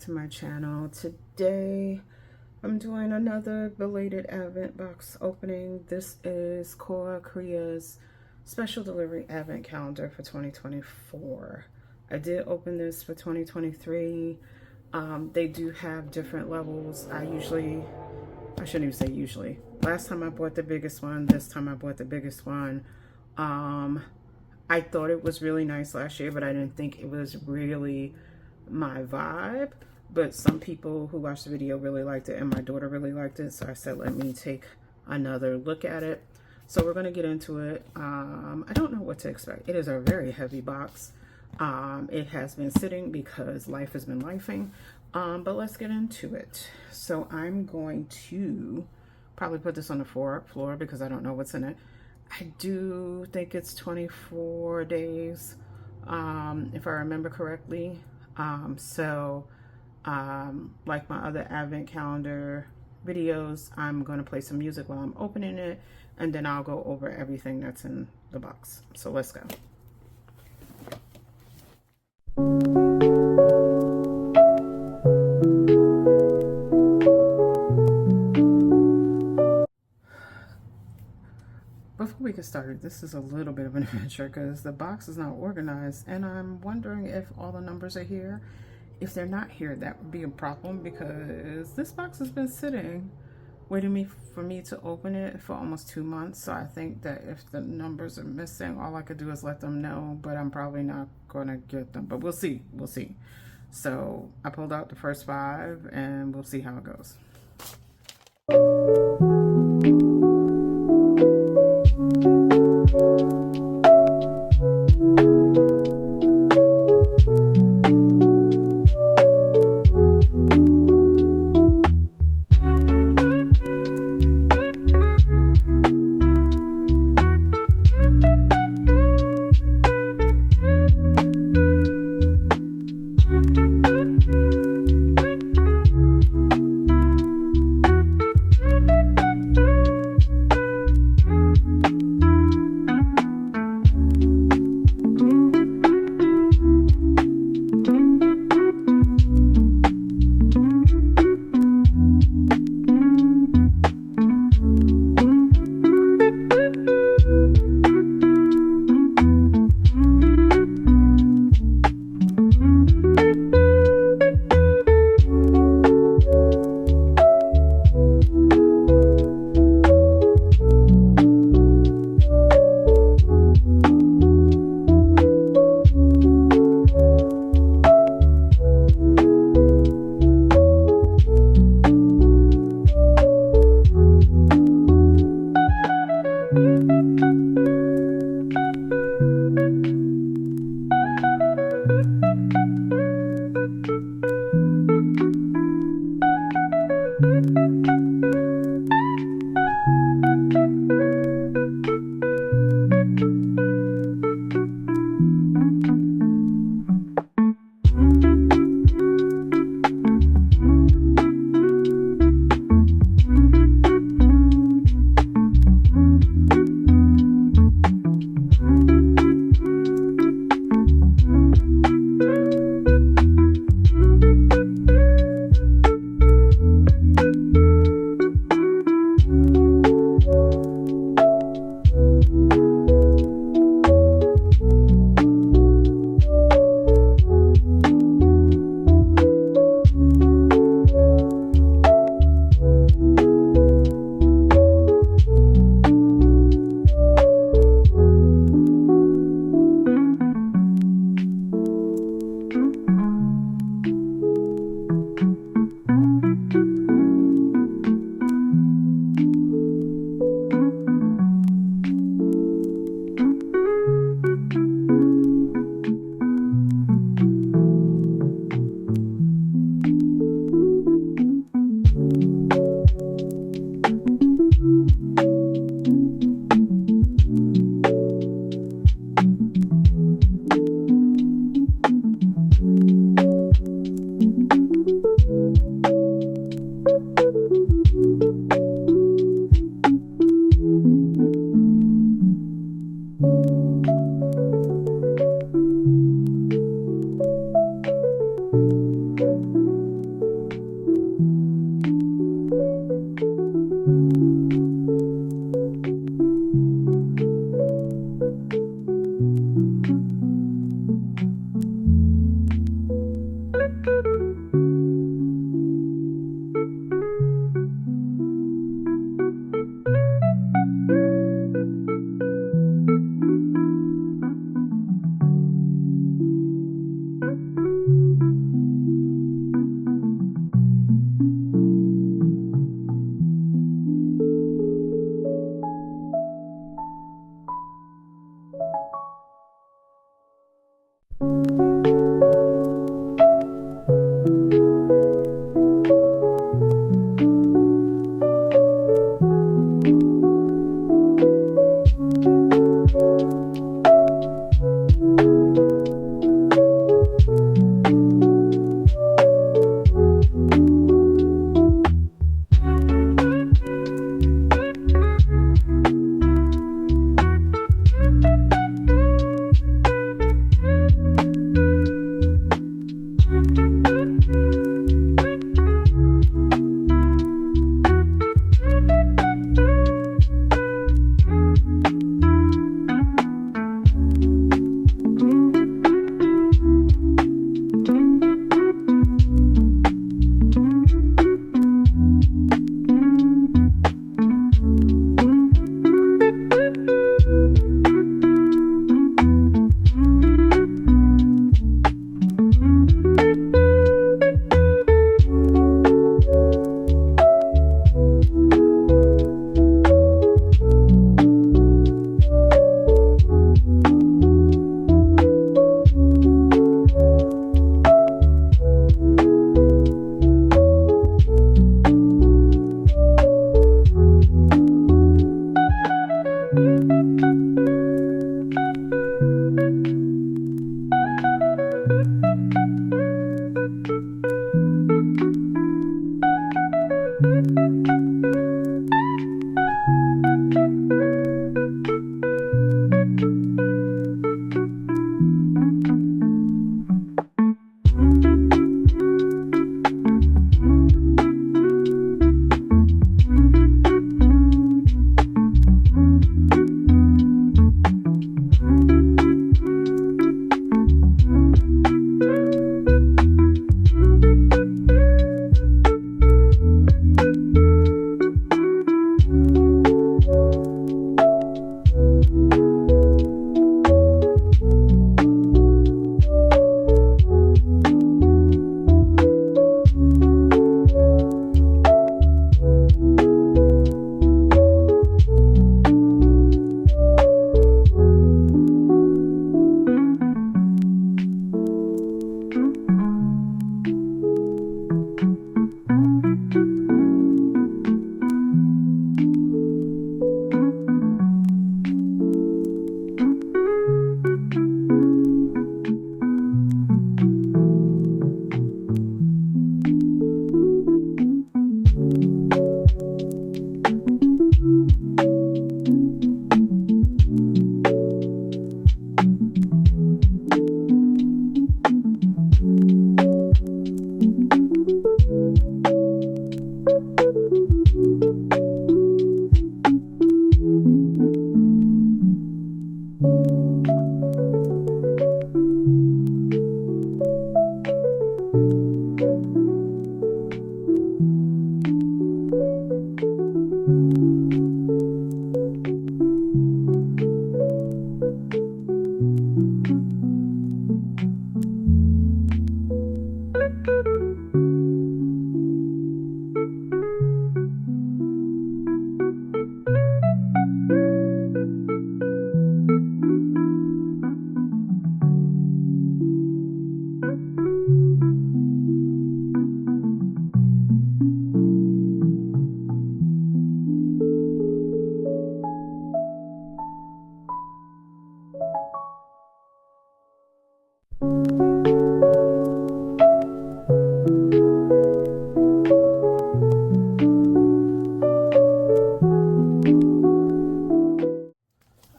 to my channel. Today I'm doing another belated advent box opening. This is Crea's special delivery advent calendar for 2024. I did open this for 2023. They do have different levels. I shouldn't even say usually. Last time I bought the biggest one, this time I bought the biggest one. I thought it was really nice last year, but I didn't think it was really my vibe. But some people who watched the video really liked it, and my daughter really liked it, so I said let me take another look at it. So we're going to get into it. I don't know what to expect. It is a very heavy box. It has been sitting because life has been lifing, but let's get into it. So I'm going to probably put this on the floor because I don't know what's in it. I do think it's 24 days, if I remember correctly. Like my other advent calendar videos, I'm going to play some music while I'm opening it, and then I'll go over everything that's in the box. So let's go. Before we get started, this is a little bit of an adventure because the box is not organized, and I'm wondering if all the numbers are here. If they're not here, that would be a problem because this box has been sitting waiting for me to open it for almost 2 months. So I think that if the numbers are missing, all I could do is let them know, but I'm probably not going to get them. But we'll see. So I pulled out the first 5 and we'll see how it goes.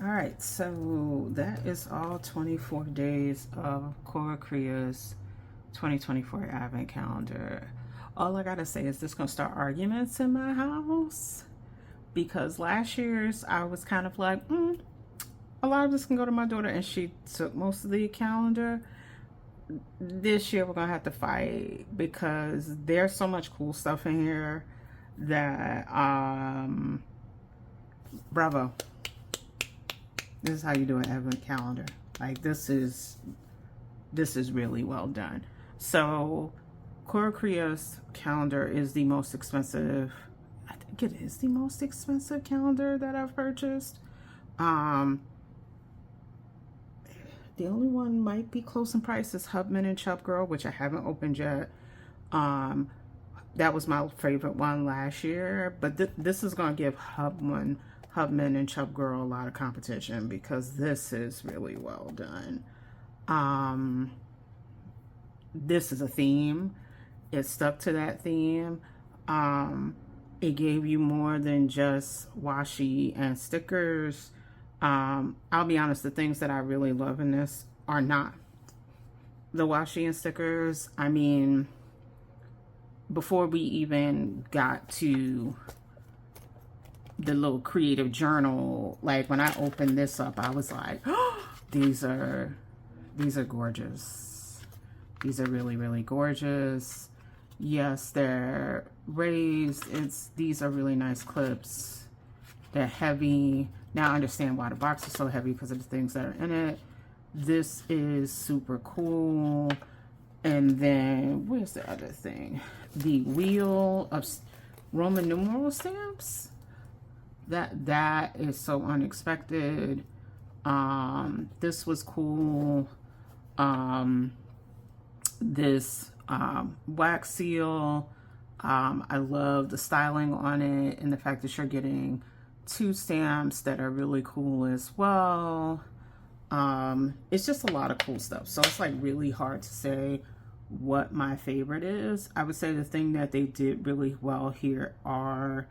Alright, so that is all 24 days of Crea's 2024 Advent Calendar. All I gotta say is this gonna start arguments in my house, because last year's I was kind of like, a lot of this can go to my daughter, and she took most of the calendar. This year we're gonna have to fight because there's so much cool stuff in here that bravo. This is how you do an Advent calendar. Like, this is really well done. So Crea's calendar is the most expensive. I think it is the most expensive calendar that I've purchased. The only one might be close in price is Hubman and Chub Girl, which I haven't opened yet. That was my favorite one last year, but this is gonna give Hubman and Chub Girl a lot of competition because this is really well done. This is a theme. It stuck to that theme. It gave you more than just washi and stickers. I'll be honest, the things that I really love in this are not the washi and stickers. I mean, before we even got to the little creative journal, like when I opened this up, I was like, oh, these are gorgeous. These are really, really gorgeous. Yes, they're raised. These are really nice clips. They're heavy. Now I understand why the box is so heavy, because of the things that are in it. This is super cool. And then where's the other thing? The wheel of Roman numeral stamps. That is so unexpected. This was cool. This wax seal. I love the styling on it and the fact that you're getting 2 stamps that are really cool as well. It's just a lot of cool stuff. So it's like really hard to say what my favorite is. I would say the thing that they did really well here are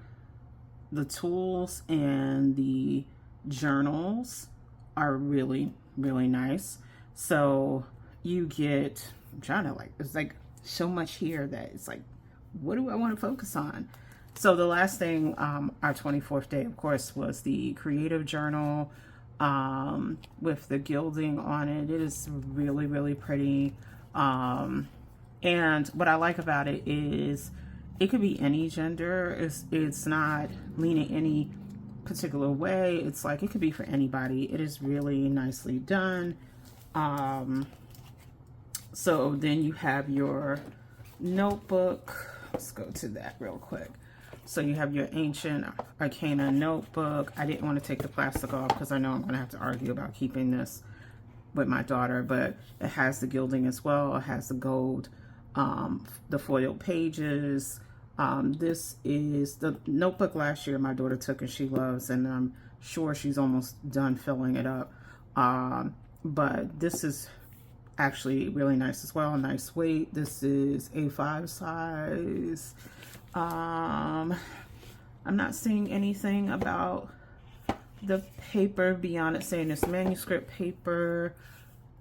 the tools, and the journals are really, really nice. So you get, I'm trying to like, it's like so much here that it's like, what do I want to focus on? So the last thing, our 24th day, of course, was the creative journal with the gilding on it. It is really, really pretty. And what I like about it is it could be any gender. It's not leaning any particular way. It's like it could be for anybody. It is really nicely done. So then you have your notebook. Let's go to that real quick. So you have your Ancient Arcana notebook. I didn't want to take the plastic off because I know I'm going to have to argue about keeping this with my daughter, but it has the gilding as well. It has the gold, the foiled pages. This is the notebook last year my daughter took and she loves, and I'm sure she's almost done filling it up. But this is actually really nice as well. Nice weight. This is A5 size. I'm not seeing anything about the paper beyond it saying it's manuscript paper.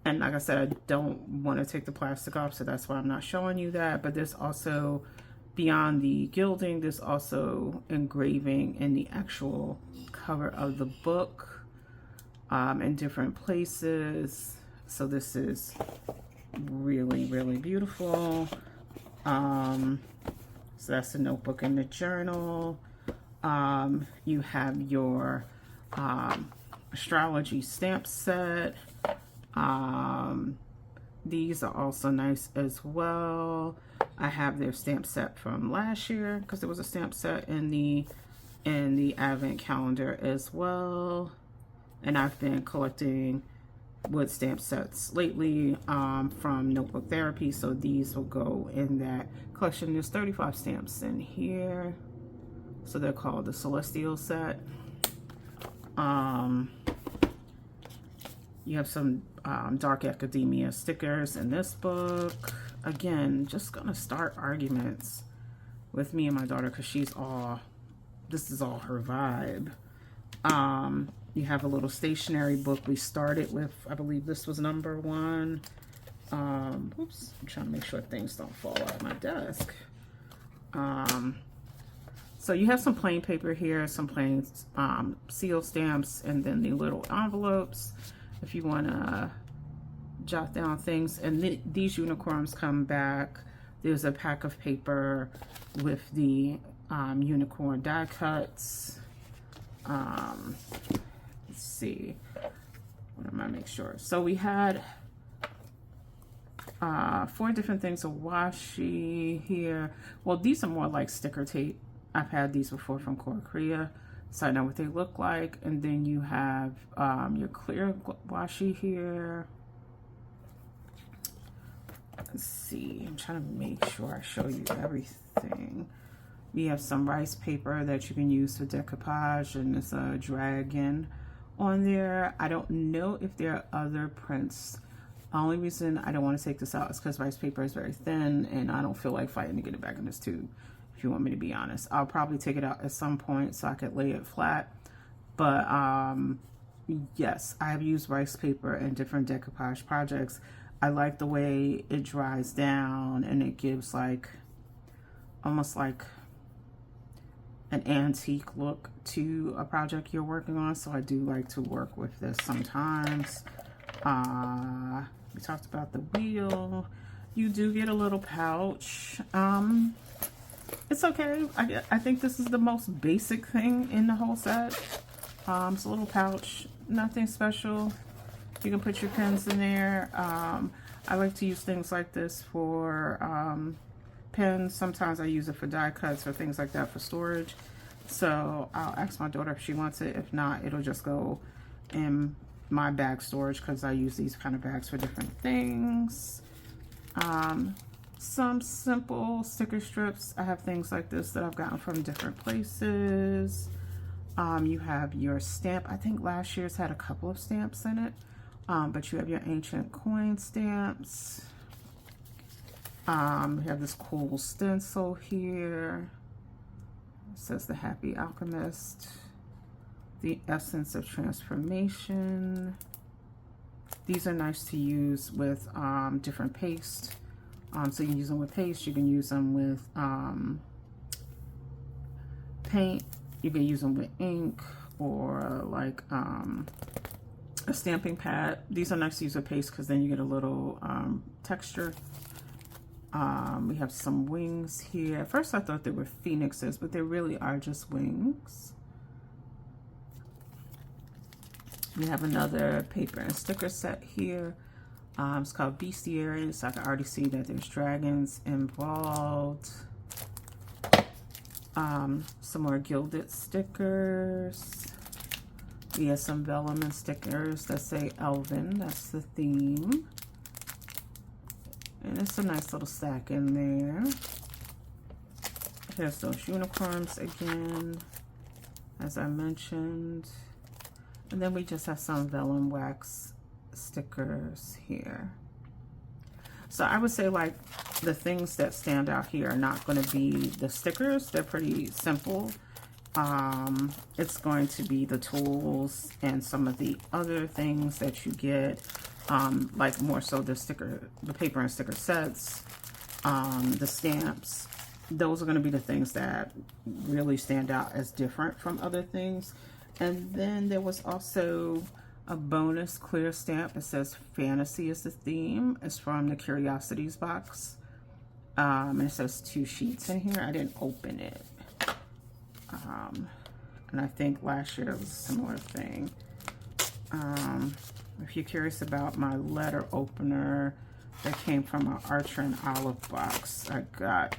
And like I said, I don't want to take the plastic off, so that's why I'm not showing you that. But there's also, beyond the gilding, there's also engraving in the actual cover of the book in different places. So this is really, really beautiful. So that's the notebook and the journal. You have your astrology stamp set. These are also nice as well. I have their stamp set from last year because there was a stamp set in the advent calendar as well. And I've been collecting wood stamp sets lately from Notebook Therapy, so these will go in that collection. There's 35 stamps in here, so they're called the Celestial set. You have some dark academia stickers in this book. Again, just gonna start arguments with me and my daughter because this is all her vibe. You have a little stationery book. We started with, I believe this was number 1. Oops, I'm trying to make sure things don't fall out of my desk. So you have some plain paper here, some plain seal stamps, and then the little envelopes if you want to jot down things. And these unicorns come back. There's a pack of paper with the unicorn die cuts. Let's see. What am I make sure? So we had 4 different things of washi here. Well, these are more like sticker tape. I've had these before from Crea, so I know what they look like. And then you have your clear washi here. Let's see. I'm trying to make sure I show you everything. We have some rice paper that you can use for decoupage, and there's a dragon on there. I don't know if there are other prints. The only reason I don't want to take this out is because rice paper is very thin, and I don't feel like fighting to get it back in this tube, if you want me to be honest. I'll probably take it out at some point so I could lay it flat. But yes, I have used rice paper in different decoupage projects. I like the way it dries down, and it gives like almost like an antique look to a project you're working on. So I do like to work with this sometimes. We talked about the wheel. You do get a little pouch. It's okay. I think this is the most basic thing in the whole set. It's a little pouch, nothing special. You can put your pens in there. I like to use things like this for pens. Sometimes I use it for die cuts or things like that for storage. So I'll ask my daughter if she wants it. If not, it'll just go in my bag storage because I use these kind of bags for different things. Some simple sticker strips. I have things like this that I've gotten from different places. You have your stamp. I think last year's had a couple of stamps in it. But you have your ancient coin stamps. We have this cool stencil here. It says the Happy Alchemist. The Essence of Transformation. These are nice to use with different paste. So you can use them with paste. You can use them with paint. You can use them with ink or like a stamping pad. These are nice to use with paste because then you get a little texture. We have some wings here. At first I thought they were phoenixes, but they really are just wings. We have another paper and sticker set here. It's called Bestiaries. So I can already see that there's dragons involved. Some more gilded stickers. We have some vellum and stickers that say Elven. That's the theme. And it's a nice little stack in there. Here's those unicorns again, as I mentioned. And then we just have some vellum wax stickers here. So I would say like the things that stand out here are not going to be the stickers. They're pretty simple. It's going to be the tools and some of the other things that you get, like more so the paper and sticker sets, the stamps. Those are going to be the things that really stand out as different from other things. And then there was also a bonus clear stamp. It says Fantasy is the theme. It's from the Curiosities box. And it says 2 sheets in here. I didn't open it. And I think last year it was a similar thing. If you're curious about my letter opener that came from an Archer and Olive box I got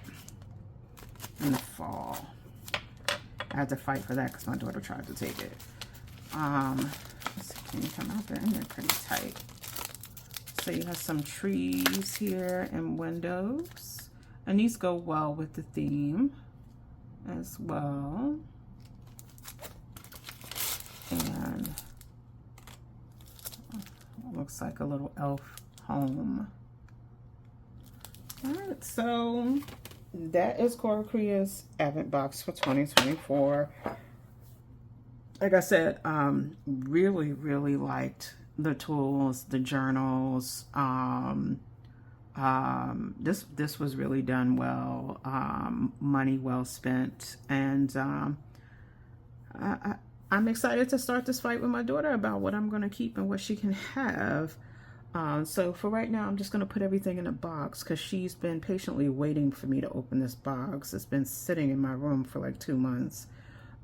in the fall. I had to fight for that because my daughter tried to take it. Let's see, can you come out there? And they're pretty tight. So you have some trees here and windows. And these go well with the theme as well. And it looks like a little elf home. All right, so that is Cora Crea's Advent box for 2024. Like I said, really liked the tools, the journals. This was really done well. Money well spent, and I'm excited to start this fight with my daughter about what I'm going to keep and what she can have. So for right now, I'm just going to put everything in a box because she's been patiently waiting for me to open this box. It's been sitting in my room for like 2 months.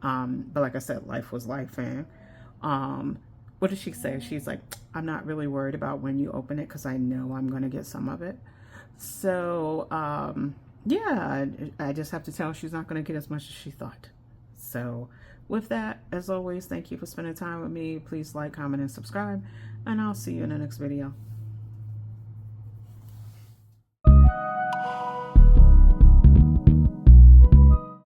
But like I said, life was life, and what did she say? She's like, I'm not really worried about when you open it because I know I'm going to get some of it. So yeah, I just have to tell her she's not going to get as much as she thought. So with that, as always, thank you for spending time with me. Please like, comment, and subscribe, and I'll see you in the next video.